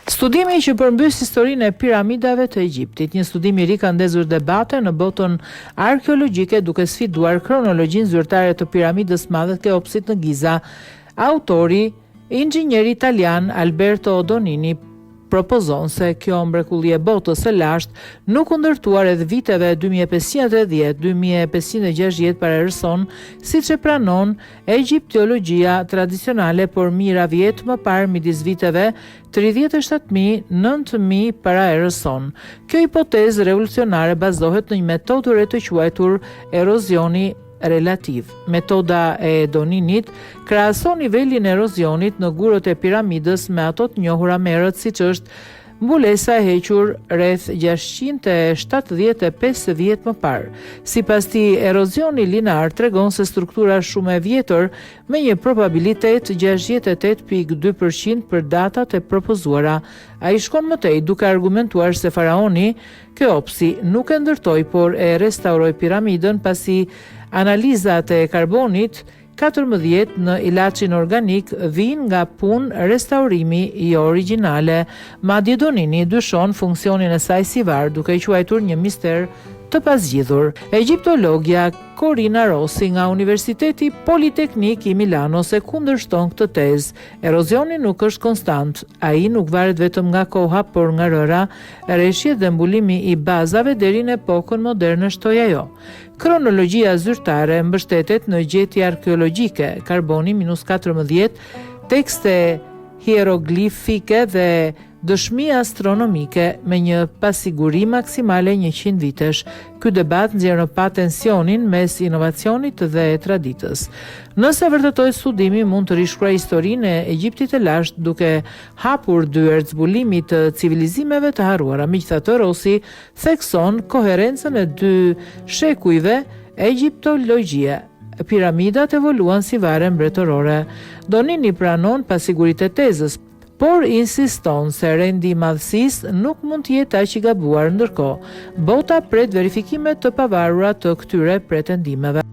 Studimi që përmbys historinë e piramidave të Egjiptit. Një studim i ri ka ndezur debate në botën arkeologjike duke sfiduar kronologjinë zyrtare të piramidës së madhe të Keopsit në Giza. Autori, inxhinieri italian Alberto Donini, propozon se kjo mrekulli e botës së lashtë nuk u ndërtuar edhe viteve 2530-2560 para erës sonë, siç e pranon egjiptologjia tradicionale, por mira vjet më parë, midis viteve 37.000-9000 para erës sonë. Kjo hipotezë revolucionare bazohet në një metodë re të quajtur erozioni relativ. Metoda e Doninit krahason nivelin e erozionit në gurët e piramidës me ato të njohura më herët, siç është mbulesa e hequr rreth 675 vjet më parë. Sipas tij, erozioni linear tregon se struktura shumë e vjetër me një probabilitet 68.2% për datat e propozuara. Ai shkon më tej duke argumentuar se faraoni Keopsi nuk e ndërtoi, por e restauroi piramidën pasi analizat e karbonit 14 në ilaçin organik vijnë nga punë restaurimi jo origjinale. Madje Donini dyshon funksionin e saj si var, duke i quajtur një mister të pazgjidhur. Egjiptologja Corina Rossi nga Universiteti Politeknik i Milanos e kundërshton këtë tezë. Erozioni nuk është konstant. Ai nuk varet vetëm nga koha, por nga rëra, rreshjet dhe mbulimi i bazave deri në epokën moderne, shtoi ajo. Kronologjia zyrtare mbështetet në gjetje arkeologjike, karboni -14, tekste hieroglifike dhe dëshmi astronomike me një pasiguri maksimale 100 vitesh. Ky debat nxjerr në pa tensionin mes inovacionit dhe traditës. Nëse vërtetoj studimi, mund të rishkruaj historinë e Egjiptit të lashtë duke hapur dyert zbulimit të civilizimeve të harruara. Megjithatë, Rossi thekson koherencën e dy shekujve egjiptologjie. Piramidat evoluan si vare mbretërore. Donini pranon pasiguritë e tezës, por insiston se rendi i madhësisë nuk mund të jetë aq i gabuar. Ndërkohë, bota pret verifikime të pavarura të këtyre pretendimeve.